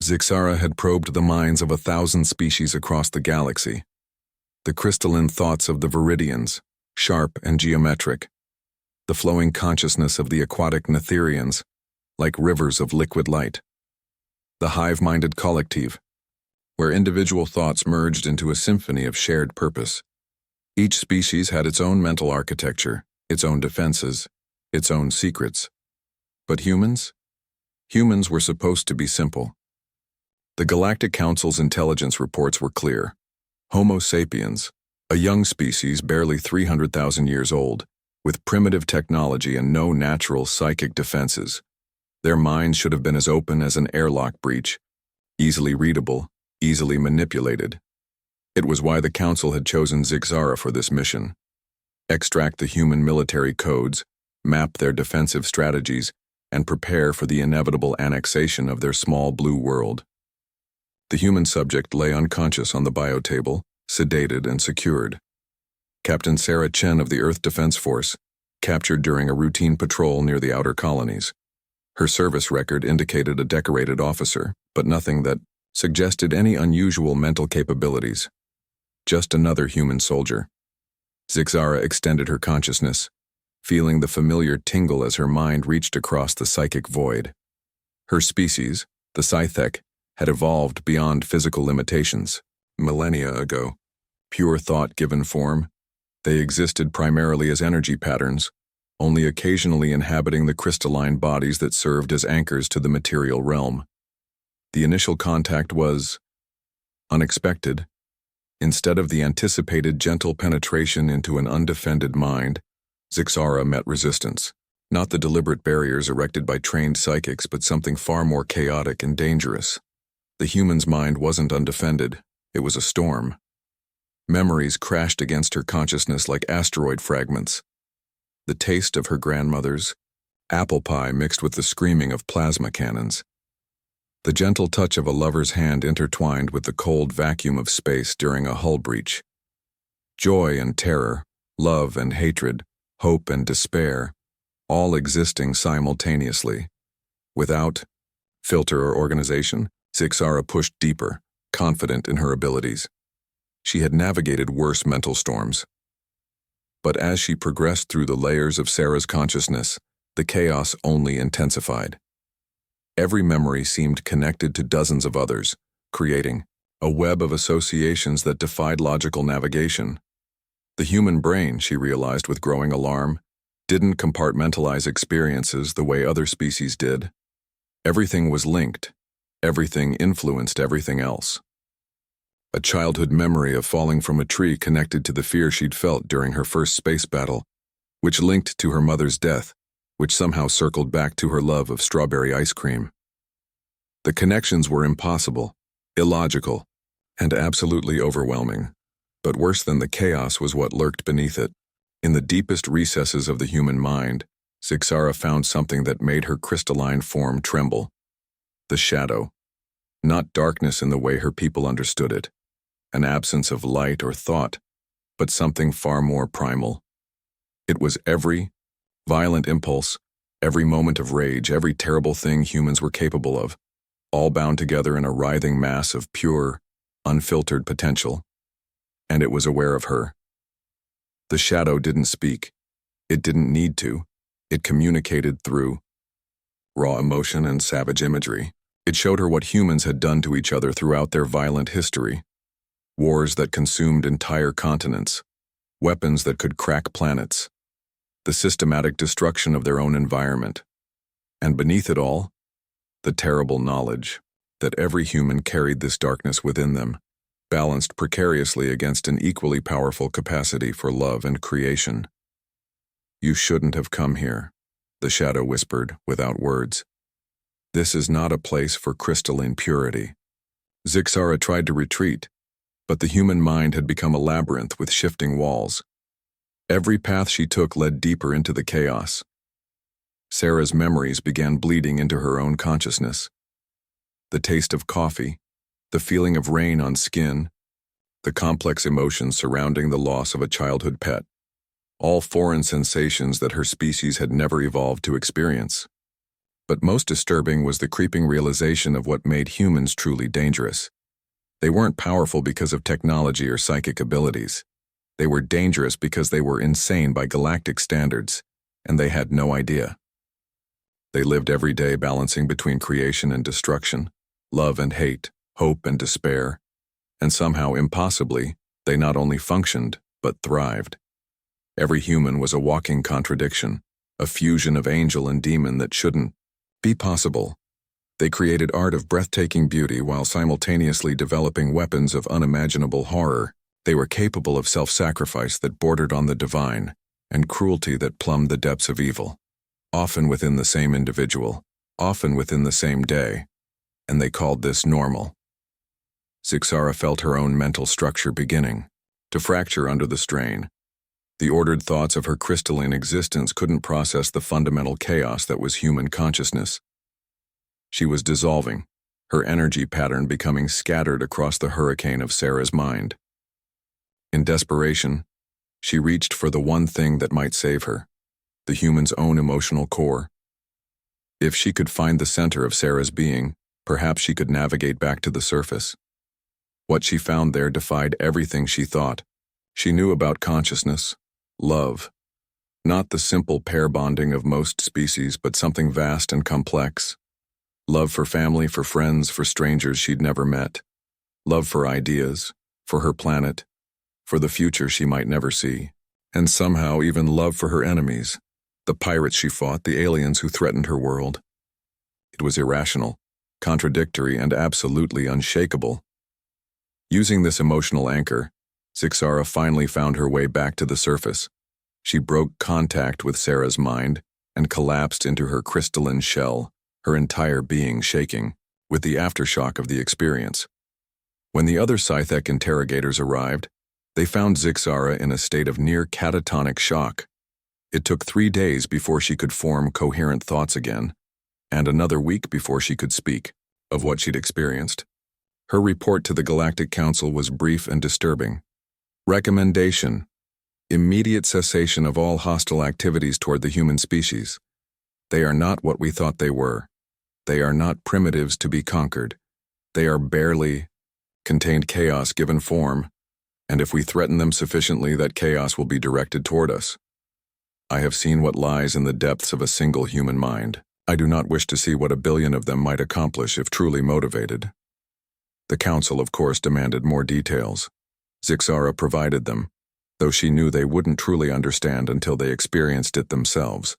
Zixara had probed the minds of 1,000 species across the galaxy. The crystalline thoughts of the Viridians, sharp and geometric. The flowing consciousness of the aquatic Netherians, like rivers of liquid light. The hive-minded collective, where individual thoughts merged into a symphony of shared purpose. Each species had its own mental architecture, its own defenses, its own secrets. But humans? Humans were supposed to be simple. The Galactic Council's intelligence reports were clear. Homo sapiens, a young species barely 300,000 years old, with primitive technology and no natural psychic defenses. Their minds should have been as open as an airlock breach, easily readable, easily manipulated. It was why the Council had chosen Zixara for this mission. Extract the human military codes, map their defensive strategies, and prepare for the inevitable annexation of their small blue world. The human subject lay unconscious on the biotable, sedated and secured. Captain Sarah Chen of the Earth Defense Force, captured during a routine patrol near the outer colonies. Her service record indicated a decorated officer, but nothing that suggested any unusual mental capabilities. Just another human soldier. Zixara extended her consciousness, feeling the familiar tingle as her mind reached across the psychic void. Her species, the Scythec, had evolved beyond physical limitations. Millennia ago, pure thought given form, they existed primarily as energy patterns, only occasionally inhabiting the crystalline bodies that served as anchors to the material realm. The initial contact was unexpected. Instead of the anticipated gentle penetration into an undefended mind, Zixara met resistance. Not the deliberate barriers erected by trained psychics, but something far more chaotic and dangerous. The human's mind wasn't undefended, it was a storm. Memories crashed against her consciousness like asteroid fragments. The taste of her grandmother's apple pie mixed with the screaming of plasma cannons. The gentle touch of a lover's hand intertwined with the cold vacuum of space during a hull breach. Joy and terror, love and hatred, hope and despair, all existing simultaneously. Without filter or organization, Zixara pushed deeper, confident in her abilities. She had navigated worse mental storms. But as she progressed through the layers of Sarah's consciousness, the chaos only intensified. Every memory seemed connected to dozens of others, creating a web of associations that defied logical navigation. The human brain, she realized with growing alarm, didn't compartmentalize experiences the way other species did. Everything was linked. Everything influenced everything else. A childhood memory of falling from a tree connected to the fear she'd felt during her first space battle, which linked to her mother's death, which somehow circled back to her love of strawberry ice cream. The connections were impossible, illogical, and absolutely overwhelming. But worse than the chaos was what lurked beneath it. In the deepest recesses of the human mind, Zixara found something that made her crystalline form tremble. The shadow. Not darkness in the way her people understood it, an absence of light or thought, but something far more primal. It was every violent impulse, every moment of rage, every terrible thing humans were capable of, all bound together in a writhing mass of pure, unfiltered potential. And it was aware of her. The shadow didn't speak. It didn't need to. It communicated through raw emotion and savage imagery. It showed her what humans had done to each other throughout their violent history. Wars that consumed entire continents. Weapons that could crack planets. The systematic destruction of their own environment. And beneath it all, the terrible knowledge that every human carried this darkness within them, balanced precariously against an equally powerful capacity for love and creation. "You shouldn't have come here," the shadow whispered, without words. "This is not a place for crystalline purity." Zixara tried to retreat, but the human mind had become a labyrinth with shifting walls. Every path she took led deeper into the chaos. Sarah's memories began bleeding into her own consciousness. The taste of coffee, the feeling of rain on skin, the complex emotions surrounding the loss of a childhood pet, all foreign sensations that her species had never evolved to experience. But most disturbing was the creeping realization of what made humans truly dangerous. They weren't powerful because of technology or psychic abilities. They were dangerous because they were insane by galactic standards, and they had no idea. They lived every day balancing between creation and destruction, love and hate, hope and despair, and somehow, impossibly, they not only functioned, but thrived. Every human was a walking contradiction, a fusion of angel and demon that shouldn't be possible. They created art of breathtaking beauty while simultaneously developing weapons of unimaginable horror. They were capable of self-sacrifice that bordered on the divine, and cruelty that plumbed the depths of evil, often within the same individual, often within the same day, and they called this normal. Zixara felt her own mental structure beginning to fracture under the strain. The ordered thoughts of her crystalline existence couldn't process the fundamental chaos that was human consciousness. She was dissolving, her energy pattern becoming scattered across the hurricane of Sarah's mind. In desperation, she reached for the one thing that might save her, the human's own emotional core. If she could find the center of Sarah's being, perhaps she could navigate back to the surface. What she found there defied everything she thought she knew about consciousness, love. Not the simple pair bonding of most species, but something vast and complex. Love for family, for friends, for strangers she'd never met. Love for ideas, for her planet, for the future she might never see. And somehow even love for her enemies, the pirates she fought, the aliens who threatened her world. It was irrational, contradictory, and absolutely unshakable. Using this emotional anchor, Zixara finally found her way back to the surface. She broke contact with Sarah's mind and collapsed into her crystalline shell, her entire being shaking with the aftershock of the experience. When the other Scythec interrogators arrived, they found Zixara in a state of near catatonic shock. It took 3 days before she could form coherent thoughts again, and another week before she could speak of what she'd experienced. Her report to the Galactic Council was brief and disturbing. Recommendation: immediate cessation of all hostile activities toward the human species. They are not what we thought they were. They are not primitives to be conquered. They are barely contained chaos given form, and if we threaten them sufficiently, that chaos will be directed toward us. I have seen what lies in the depths of a single human mind. I do not wish to see what a billion of them might accomplish if truly motivated. The Council, of course, demanded more details. Zixara provided them, though she knew they wouldn't truly understand until they experienced it themselves.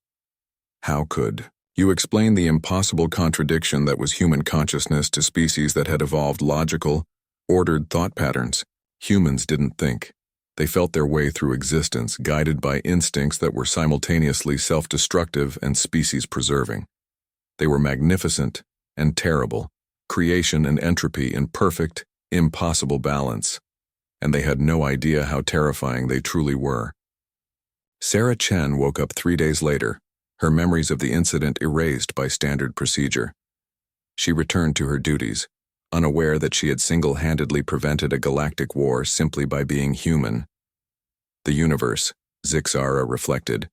How could you explain the impossible contradiction that was human consciousness to species that had evolved logical, ordered thought patterns? Humans didn't think. They felt their way through existence, guided by instincts that were simultaneously self-destructive and species-preserving. They were magnificent and terrible, creation and entropy in perfect, impossible balance, and they had no idea how terrifying they truly were. Sarah Chen woke up 3 days later, her memories of the incident erased by standard procedure. She returned to her duties, unaware that she had single-handedly prevented a galactic war simply by being human. The universe, Zixara reflected,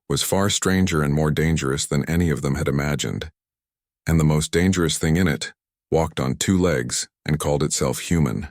was far stranger and more dangerous than any of them had imagined. And the most dangerous thing in it walked on 2 legs and called itself human.